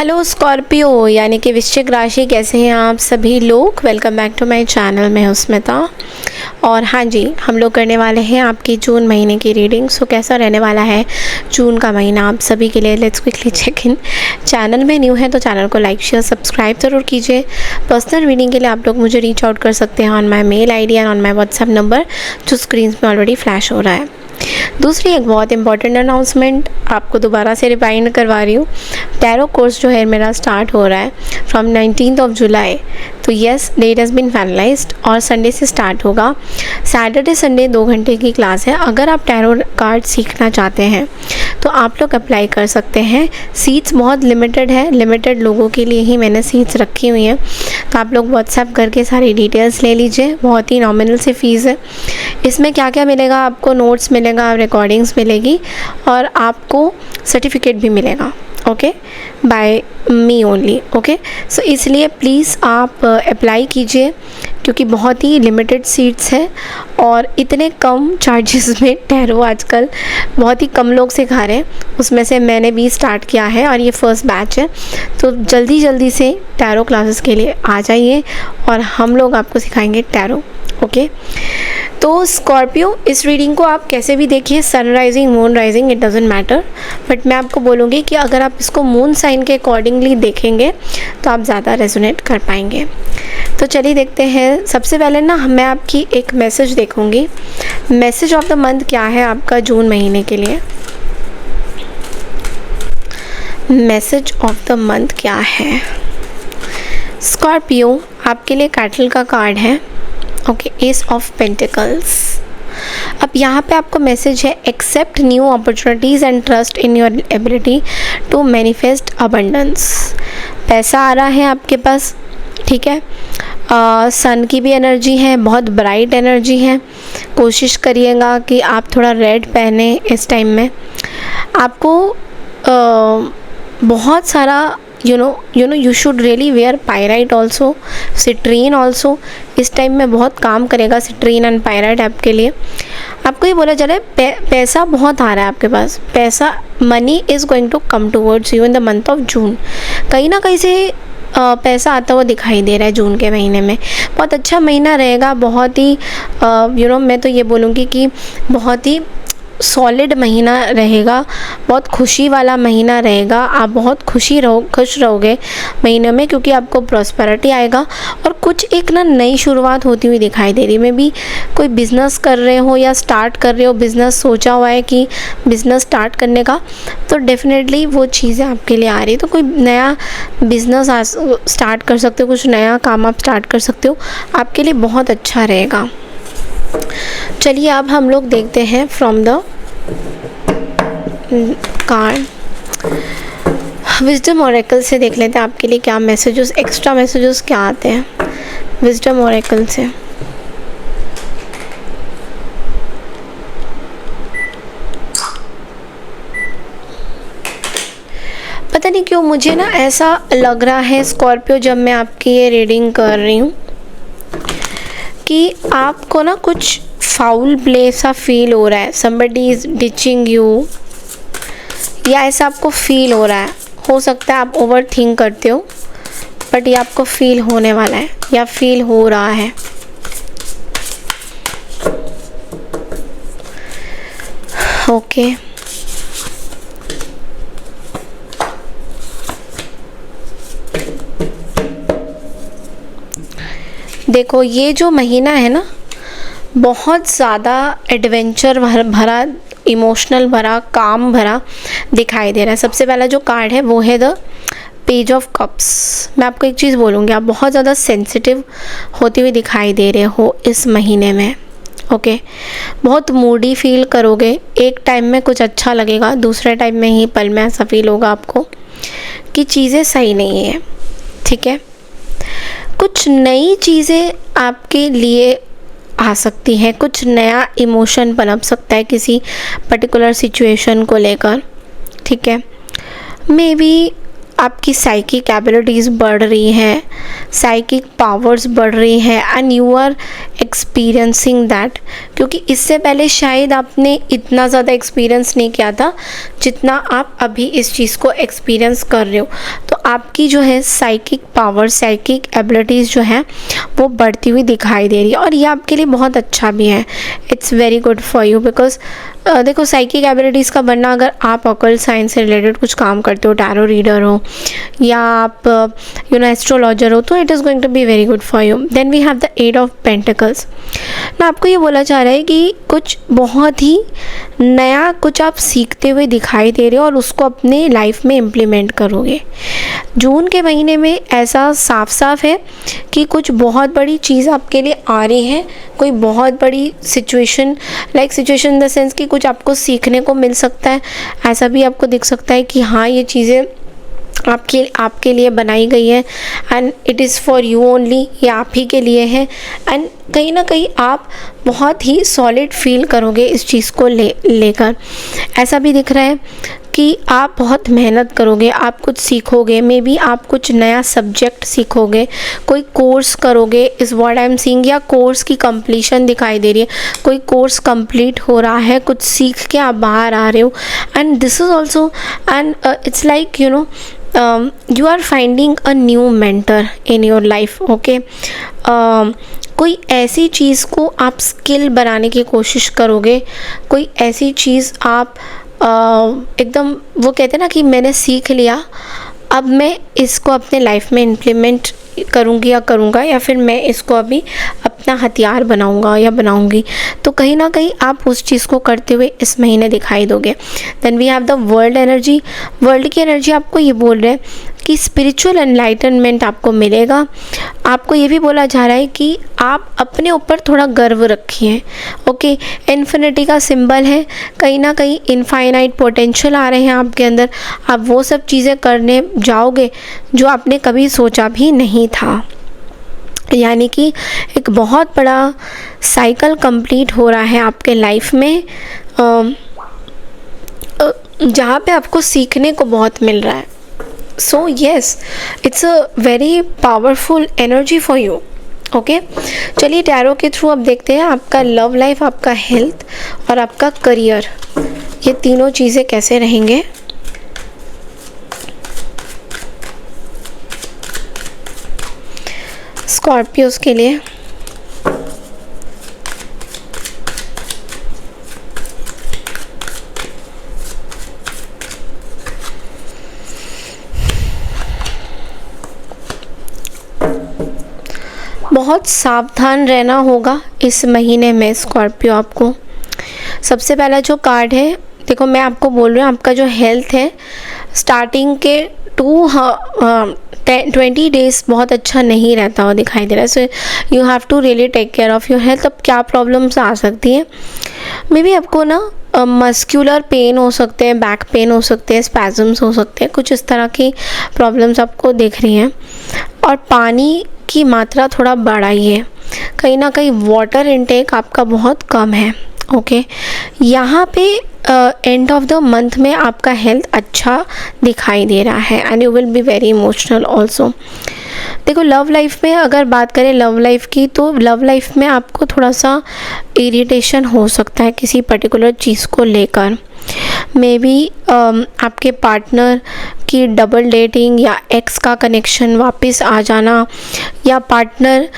Hello Scorpio यानी कि वृश्चिक राशि, कैसे हैं आप सभी लोग। Welcome back to my channel. मैं हूं स्मिता और हाँ जी, हम लोग करने वाले हैं आपकी जून महीने की रीडिंग। सो कैसा रहने वाला है जून का महीना आप सभी के लिए, let's quickly check in. Channel में न्यू है तो चैनल को लाइक शेयर सब्सक्राइब ज़रूर कीजिए। पर्सनल रीडिंग के लिए आप लोग मुझे रीच आउट कर सकते हैं on my mail ID and on my WhatsApp number जो स्क्रीन में ऑलरेडी फ्लैश हो रहा है। दूसरी एक बहुत इंपॉर्टेंट अनाउंसमेंट आपको दोबारा से रिमाइंड करवा रही हूँ। टैरो कोर्स जो है मेरा स्टार्ट हो रहा है फ्रॉम 19th जुलाई। तो yes, date has been finalised और संडे से स्टार्ट होगा। सैटरडे संडे 2 घंटे की क्लास है। अगर आप टैरो कार्ड सीखना चाहते हैं तो आप लोग अप्लाई कर सकते हैं। सीट्स बहुत लिमिटेड है, लिमिटेड लोगों के लिए ही मैंने सीट्स रखी हुई हैं। तो आप लोग व्हाट्सएप करके सारी डिटेल्स ले लीजिए। बहुत ही नॉमिनल सी फ़ीस है। इसमें क्या क्या मिलेगा आपको, नोट्स मिलेगा, रिकॉर्डिंग्स मिलेगी और आपको सर्टिफिकेट भी मिलेगा। Okay, by me only. Okay, so इसलिए प्लीज़ आप अप्लाई कीजिए क्योंकि बहुत ही लिमिटेड सीट्स हैं और इतने कम चार्जेस में टैरो आजकल बहुत ही कम लोग सिखा रहे हैं। उसमें से मैंने भी स्टार्ट किया है और ये फर्स्ट बैच है। तो जल्दी से टैरो क्लासेस के लिए आ जाइए और हम लोग आपको सिखाएंगे टैरो। ओके, तो स्कॉर्पियो इस रीडिंग को आप कैसे भी देखिए, sunrising moon rising it doesn't matter, but मैं आपको बोलूँगी कि अगर आप इसको मून साइन के अकॉर्डिंगली देखेंगे तो आप ज़्यादा रेजोनेट कर पाएंगे। तो चलिए देखते हैं। सबसे पहले ना मैं आपकी एक मैसेज देखूँगी। मैसेज ऑफ द मंथ क्या है आपका जून महीने के लिए। मैसेज ऑफ द मंथ क्या है स्कॉर्पियो आपके लिए। कैटल का कार्ड है। Okay, ace of pentacles. अब यहाँ पे आपको मैसेज है, accept new opportunities and trust in your ability to manifest abundance. पैसा आ रहा है आपके पास, ठीक है। सन की भी एनर्जी है, बहुत ब्राइट एनर्जी है। कोशिश करिएगा कि आप थोड़ा रेड पहने इस टाइम में। आपको बहुत सारा you should really wear pyrite also, citrine also। इस टाइम में बहुत काम करेगा सिट्रीन एंड पायराइट आपके लिए। आपको ये बोला जा रहा है पैसा बहुत आ रहा है आपके पास। पैसा, money is going to come towards you in the month of June. कहीं ना कहीं से पैसा आता हुआ दिखाई दे रहा है जून के महीने में। बहुत अच्छा महीना रहेगा। बहुत ही मैं तो ये बोलूँगी कि बहुत ही सॉलिड महीना रहेगा, बहुत खुशी वाला महीना रहेगा। आप बहुत खुश रहोगे महीने में क्योंकि आपको प्रॉस्पेरिटी आएगा और कुछ एक ना नई शुरुआत होती हुई दिखाई दे रही। मैं भी कोई बिज़नेस कर रहे हो या स्टार्ट कर रहे हो, बिज़नेस सोचा हुआ है कि बिज़नेस स्टार्ट करने का, तो डेफिनेटली वो चीज़ें आपके लिए आ रही। तो कोई नया बिज़नेस स्टार्ट कर सकते हो, कुछ नया काम आप स्टार्ट कर सकते हो, आपके लिए बहुत अच्छा रहेगा। चलिए अब हम लोग देखते हैं from the card. Wisdom Oracle से देख लेते हैं आपके लिए क्या मैसेजेस, एक्स्ट्रा मैसेजेस क्या आते हैं विजडम ओरेकल से। पता नहीं क्यों मुझे ना ऐसा लग रहा है स्कॉर्पियो, जब मैं आपकी ये रीडिंग कर रही हूँ, कि आपको ना कुछ फाउल प्ले सा फील हो रहा है। समबडी इज डिचिंग यू, या ऐसा आपको फील हो रहा है। हो सकता है आप ओवर थिंक करते हो, बट ये आपको फील होने वाला है या फील हो रहा है। ओके, देखो ये जो महीना है ना, बहुत ज़्यादा एडवेंचर भरा, इमोशनल भरा, काम भरा दिखाई दे रहा है। सबसे पहला जो कार्ड है वो है द पेज ऑफ कप्स। मैं आपको एक चीज़ बोलूँगी, आप बहुत ज़्यादा सेंसिटिव होते हुए दिखाई दे रहे हो इस महीने में। ओके, बहुत मूडी फील करोगे। एक टाइम में कुछ अच्छा लगेगा, दूसरे टाइम में ही पल में ऐसा फील होगा आपको कि चीज़ें सही नहीं है, ठीक है। कुछ नई चीज़ें आपके लिए आ सकती हैं, कुछ नया इमोशन पनप सकता है किसी पर्टिकुलर सिचुएशन को लेकर, ठीक है। मे बी आपकी साइकिक एबिलिटीज़ बढ़ रही हैं, साइकिक पावर्स बढ़ रही हैं and you are experiencing that, क्योंकि इससे पहले शायद आपने इतना ज़्यादा एक्सपीरियंस नहीं किया था जितना आप अभी इस चीज़ को एक्सपीरियंस कर रहे हो। तो आपकी जो है साइकिक पावर, साइकिक एबिलिटीज़ जो है वो बढ़ती हुई दिखाई दे रही है, और ये आपके लिए बहुत अच्छा भी है। It's very good for you because देखो, साइकिक एबिलिटीज़ का बनना, अगर आप ऑकल्ट साइंस से रिलेटेड कुछ काम करते हो, टैरो रीडर हो या आप एस्ट्रोलॉजर हो, तो it is going to be very good for you. Then we have the 8 of pentacles. मैं आपको ये बोला चाह रहा है कि कुछ बहुत ही नया कुछ आप सीखते हुए दिखाई दे रहे हो और उसको अपने लाइफ में इम्प्लीमेंट करोगे। जून के महीने में ऐसा साफ साफ है कि कुछ बहुत बड़ी चीज़ आपके लिए आ रही है, कोई बहुत बड़ी situation, situation in the sense कि कुछ आपको सीखने को मिल सकता है। ऐसा भी आपको दिख सकता है कि हाँ, ये चीज़ें आपके लिए बनाई गई है and it is for you only, ये आप ही के लिए है। एंड कहीं ना कहीं आप बहुत ही सॉलिड फील करोगे इस चीज़ को लेकर। ऐसा भी दिख रहा है कि आप बहुत मेहनत करोगे, आप कुछ सीखोगे, मे बी आप कुछ नया सब्जेक्ट सीखोगे, कोई कोर्स करोगे is what I am seeing, या कोर्स की कंप्लीशन दिखाई दे रही है, कोई कोर्स कंप्लीट हो रहा है, कुछ सीख के आप बाहर आ रहे हो। And this is also and it's like you are finding a new mentor in your life, okay? कोई ऐसी चीज़ को आप स्किल बनाने की कोशिश करोगे, कोई ऐसी चीज़ आप एकदम, वो कहते हैं ना कि मैंने सीख लिया, अब मैं इसको अपने लाइफ में इम्प्लीमेंट करूँगी या करूँगा, या फिर मैं इसको अभी अपना हथियार बनाऊँगा या बनाऊँगी। तो कहीं ना कहीं आप उस चीज़ को करते हुए इस महीने दिखाई दोगे। Then we have the world energy. World की एनर्जी आपको ये बोल रहे हैं कि स्पिरिचुअल एनलाइटनमेंट आपको मिलेगा। आपको ये भी बोला जा रहा है कि आप अपने ऊपर थोड़ा गर्व रखिए, ओके? इन्फिनिटी का सिंबल है, कहीं ना कहीं इनफाइनाइट पोटेंशियल आ रहे हैं आपके अंदर। आप वो सब चीज़ें करने जाओगे जो आपने कभी सोचा भी नहीं था। यानी कि एक बहुत बड़ा साइकिल कंप्लीट हो रहा है आपके लाइफ में, जहाँ पे आपको सीखने को बहुत मिल रहा है। So yes, it's a very powerful energy for you, okay? चलिए टैरो के थ्रू अब देखते हैं आपका लव लाइफ, आपका हेल्थ और आपका करियर, ये तीनों चीज़ें कैसे रहेंगे। स्कॉर्पियोस के लिए बहुत सावधान रहना होगा इस महीने में स्कॉर्पियो आपको। सबसे पहला जो कार्ड है, देखो मैं आपको बोल रही हूँ, आपका जो हेल्थ है स्टार्टिंग के 20 डेज बहुत अच्छा नहीं रहता हुआ दिखाई दे रहा है। So you have to really take care of your health. अब क्या प्रॉब्लम्स आ सकती हैं, मे बी आपको ना मस्क्यूलर पेन हो सकते हैं, बैक पेन हो सकते हैं, स्पैज़म्स हो सकते हैं, कुछ इस तरह की प्रॉब्लम्स आपको दिख रही हैं। और पानी की मात्रा थोड़ा बढ़ाइए, कहीं ना कहीं वाटर इनटेक आपका बहुत कम है, ओके? यहाँ पे एंड ऑफ द मंथ में आपका हेल्थ अच्छा दिखाई दे रहा है and you will be very emotional also. देखो लव लाइफ में अगर बात करें लव लाइफ की, तो लव लाइफ में आपको थोड़ा सा इरिटेशन हो सकता है किसी पर्टिकुलर चीज़ को लेकर। मे बी आपके पार्टनर की डबल डेटिंग या एक्स का कनेक्शन वापस आ जाना, या पार्टनर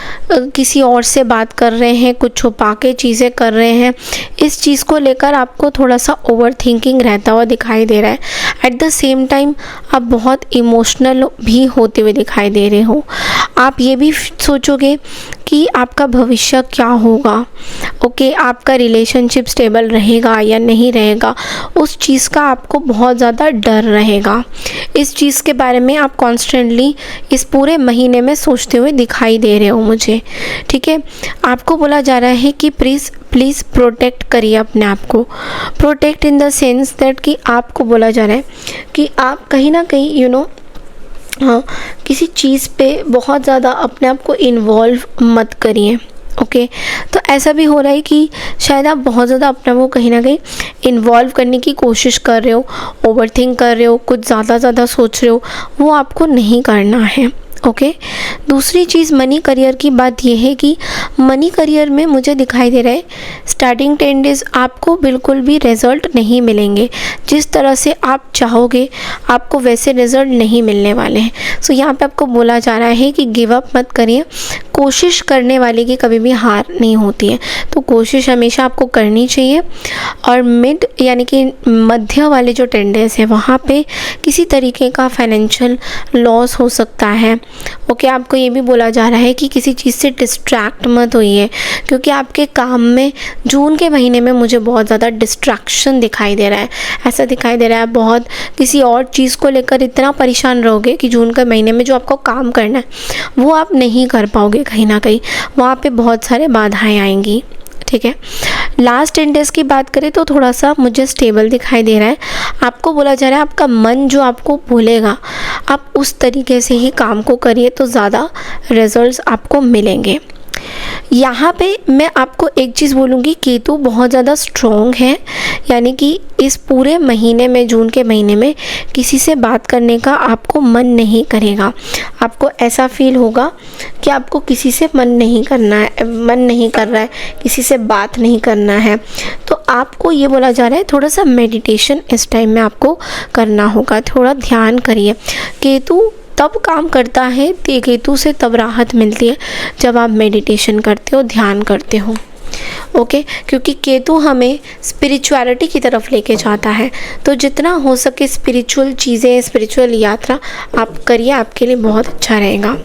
किसी और से बात कर रहे हैं, कुछ छुपा के चीज़ें कर रहे हैं, इस चीज़ को लेकर आपको थोड़ा सा ओवर थिंकिंग रहता हुआ दिखाई दे रहा है। एट द सेम टाइम आप बहुत इमोशनल भी होते हुए दिखाई दे रहे हो। आप ये भी सोचोगे कि आपका भविष्य क्या होगा, ओके? आपका रिलेशनशिप स्टेबल रहेगा या नहीं रहेगा, उस चीज़ का आपको बहुत ज़्यादा डर रहेगा। इस चीज़ के बारे में आप कॉन्स्टेंटली इस पूरे महीने में सोचते हुए दिखाई दे रहे हो मुझे, ठीक है? आपको बोला जा रहा है कि प्लीज़ प्रोटेक्ट करिए अपने आप को। Protect in the sense that कि आपको बोला जा रहा है कि आप कहीं ना कहीं किसी चीज़ पे बहुत ज़्यादा अपने आप को इन्वॉल्व मत करिए, ओके तो ऐसा भी हो रहा है कि शायद आप बहुत ज़्यादा अपना वो कहीं ना कहीं इन्वॉल्व करने की कोशिश कर रहे हो, ओवरथिंक कर रहे हो, कुछ ज़्यादा सोच रहे हो, वो आपको नहीं करना है। ओके दूसरी चीज़ मनी करियर की बात यह है कि मनी करियर में मुझे दिखाई दे रहा है स्टार्टिंग 10 डेज़ आपको बिल्कुल भी रिज़ल्ट नहीं मिलेंगे। जिस तरह से आप चाहोगे आपको वैसे रिज़ल्ट नहीं मिलने वाले हैं। सो यहाँ पे आपको बोला जा रहा है कि गिव अप मत करिए, कोशिश करने वाले की कभी भी हार नहीं होती है, तो कोशिश हमेशा आपको करनी चाहिए। और मिड यानी कि मध्य वाले जो 10 डेज़ है वहाँ पे किसी तरीके का फाइनेंशियल लॉस हो सकता है। ओके आपको ये भी बोला जा रहा है कि किसी चीज़ से डिस्ट्रैक्ट मत होइए, क्योंकि आपके काम में जून के महीने में मुझे बहुत ज़्यादा डिस्ट्रैक्शन दिखाई दे रहा है। ऐसा दिखाई दे रहा है बहुत किसी और चीज़ को लेकर इतना परेशान रहोगे कि जून के महीने में जो आपको काम करना है वो आप नहीं कर पाओगे। कहीं ना कहीं वहाँ पे बहुत सारे बाधाएं आएंगी। ठीक है लास्ट 10 डेज़ की बात करें तो थोड़ा सा मुझे स्टेबल दिखाई दे रहा है। आपको बोला जा रहा है आपका मन जो आपको बोलेगा आप उस तरीके से ही काम को करिए तो ज़्यादा रिजल्ट्स आपको मिलेंगे। यहाँ पे मैं आपको एक चीज़ बोलूँगी, केतु बहुत ज़्यादा स्ट्रॉन्ग है, यानी कि इस पूरे महीने में जून के महीने में किसी से बात करने का आपको मन नहीं करेगा। आपको ऐसा फील होगा कि आपको किसी से मन नहीं कर रहा है, किसी से बात नहीं करना है। तो आपको ये बोला जा रहा है थोड़ा सा मेडिटेशन इस टाइम में आपको करना होगा, थोड़ा ध्यान करिए। केतु तब काम करता है, केतु से तब राहत मिलती है जब आप मेडिटेशन करते हो, ध्यान करते हो। ओके क्योंकि केतु हमें स्पिरिचुअलिटी की तरफ लेके जाता है, तो जितना हो सके स्पिरिचुअल चीज़ें, स्पिरिचुअल यात्रा आप करिए, आपके लिए बहुत अच्छा रहेगा।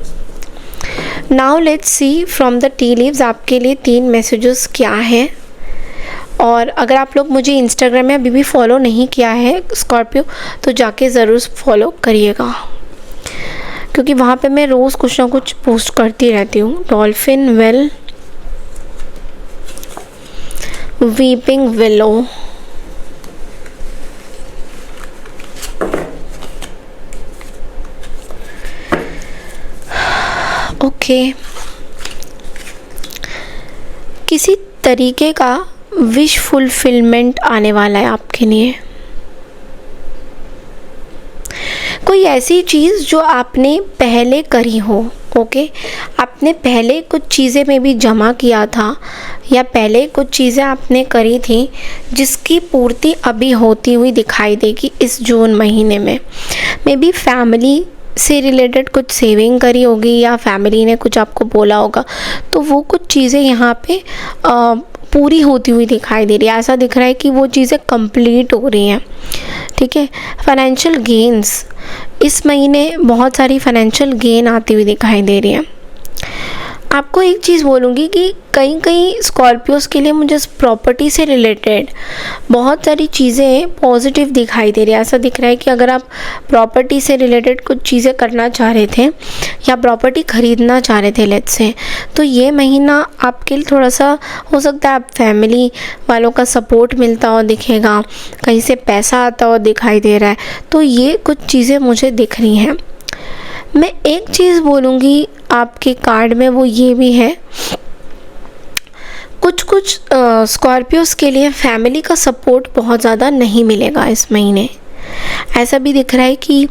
Now let's see from the tea leaves आपके लिए 3 मैसेजेस क्या हैं। और अगर आप लोग मुझे इंस्टाग्राम में अभी भी फॉलो नहीं किया है स्कॉर्पियो, तो जाके ज़रूर फॉलो करिएगा, क्योंकि वहाँ पे मैं रोज़ कुछ ना कुछ पोस्ट करती रहती हूँ। Dolphin whale, weeping willow, okay किसी तरीके का विश फुलफिलमेंट आने वाला है आपके लिए। कोई ऐसी चीज़ जो आपने पहले करी हो, ओके आपने पहले कुछ चीज़ें में भी जमा किया था या पहले कुछ चीज़ें आपने करी थी जिसकी पूर्ति अभी होती हुई दिखाई देगी इस जून महीने में। मे बी फैमिली से रिलेटेड कुछ सेविंग करी होगी या फैमिली ने कुछ आपको बोला होगा, तो वो कुछ चीज़ें यहाँ पे पूरी होती हुई दिखाई दे रही है। ऐसा दिख रहा है कि वो चीज़ें कंप्लीट हो रही हैं। ठीक है फाइनेंशियल गेन्स इस महीने बहुत सारी फाइनेंशियल गेन आती हुई दिखाई दे रही है। आपको एक चीज़ बोलूँगी कि कई स्कॉर्पियोस के लिए मुझे प्रॉपर्टी से रिलेटेड बहुत सारी चीज़ें पॉजिटिव दिखाई दे रही है। ऐसा दिख रहा है कि अगर आप प्रॉपर्टी से रिलेटेड कुछ चीज़ें करना चाह रहे थे या प्रॉपर्टी ख़रीदना चाह रहे थे लेट्स से, तो ये महीना आपके लिए थोड़ा सा हो सकता है आप फैमिली वालों का सपोर्ट मिलता हुआ दिखेगा, कहीं से पैसा आता हुआ दिखाई दे रहा है। तो ये कुछ चीज़ें मुझे दिख रही हैं। मैं एक चीज़ बोलूँगी आपके कार्ड में, वो ये भी है कुछ स्कॉर्पियोस के लिए फैमिली का सपोर्ट बहुत ज़्यादा नहीं मिलेगा इस महीने। ऐसा भी दिख रहा है कि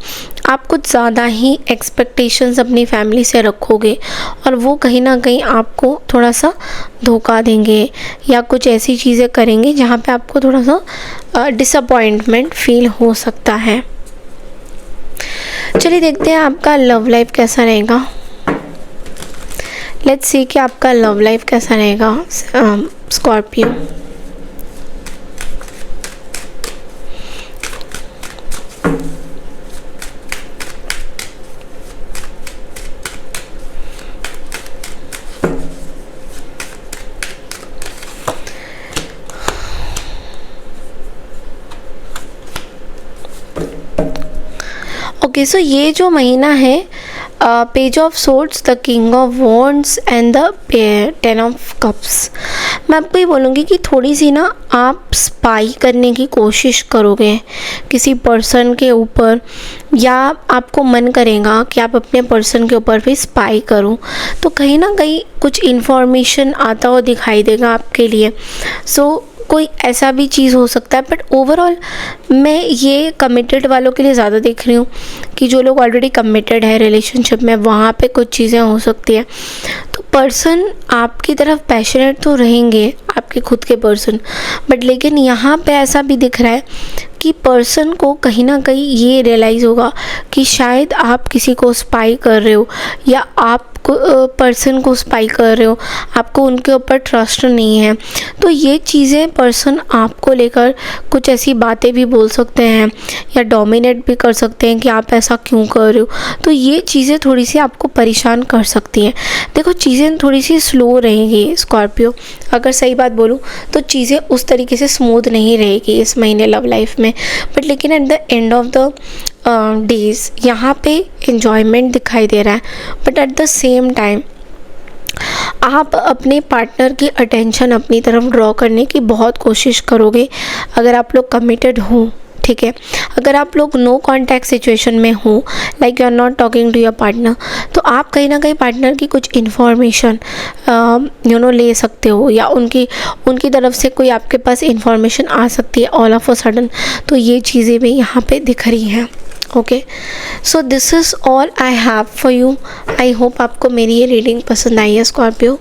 आप कुछ ज़्यादा ही एक्सपेक्टेशंस अपनी फैमिली से रखोगे और वो कहीं ना कहीं आपको थोड़ा सा धोखा देंगे या कुछ ऐसी चीज़ें करेंगे जहाँ पे आपको थोड़ा सा डिसअपॉइंटमेंट फील हो सकता है। चलिए देखते हैं आपका लव लाइफ कैसा रहेगा। लेट्स सी कि आपका लव लाइफ कैसा रहेगा स्कॉर्पियो। ओके सो ये जो महीना है page of swords, the king of wands and the 10 of cups. मैं आपको ये बोलूँगी कि थोड़ी सी ना आप स्पाई करने की कोशिश करोगे किसी पर्सन के ऊपर, या आपको मन करेगा कि आप अपने पर्सन के ऊपर भी स्पाई करो, तो कहीं ना कहीं कुछ इन्फॉर्मेशन आता हुआ दिखाई देगा आपके लिए। सो कोई ऐसा भी चीज़ हो सकता है, बट ओवरऑल मैं ये कमिटेड वालों के लिए ज़्यादा देख रही हूँ कि जो लोग ऑलरेडी कमिटेड है रिलेशनशिप में, वहाँ पे कुछ चीज़ें हो सकती है। तो पर्सन आपकी तरफ पैशनेट तो रहेंगे, आपके खुद के पर्सन, बट लेकिन यहाँ पे ऐसा भी दिख रहा है कि पर्सन को कहीं ना कहीं ये रियलाइज़ होगा कि शायद आप किसी को स्पाई कर रहे हो, या आप पर्सन को स्पाई कर रहे हो, आपको उनके ऊपर ट्रस्ट नहीं है। तो ये चीज़ें पर्सन आपको लेकर कुछ ऐसी बातें भी बोल सकते हैं या डोमिनेट भी कर सकते हैं कि आप ऐसा क्यों कर रहे हो। तो ये चीज़ें थोड़ी सी आपको परेशान कर सकती हैं। देखो, चीज़ें थोड़ी सी स्लो रहेंगी स्कॉर्पियो, अगर सही बात बोलूँ तो चीज़ें उस तरीके से स्मूथ नहीं रहेगी इस महीने लव लाइफ में, बट लेकिन at the end of the days यहाँ पे एन्जॉयमेंट दिखाई दे रहा है। But at the same time आप अपने पार्टनर की अटेंशन अपनी तरफ ड्रॉ करने की बहुत कोशिश करोगे अगर आप लोग कमिटेड हो, ठीक है। अगर आप लोग नो कॉन्टैक्ट सिचुएशन में हो, like you are not talking to your partner, तो आप कहीं ना कहीं पार्टनर की कुछ इन्फॉर्मेशन ले सकते हो, या उनकी तरफ से कोई आपके पास इन्फॉर्मेशन आ सकती है ऑल ऑफ अ सडन। तो ये चीज़ें भी यहाँ पे दिख रही हैं। Okay, so this is all I have for you. I hope आपको मेरी ये रीडिंग पसंद आई है स्कॉर्पियो।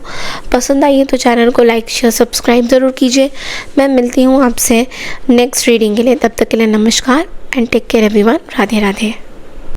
पसंद आई है तो चैनल को लाइक शेयर सब्सक्राइब ज़रूर कीजिए। मैं मिलती हूँ आपसे नेक्स्ट रीडिंग के लिए, तब तक के लिए नमस्कार and take care everyone. Radhe Radhe.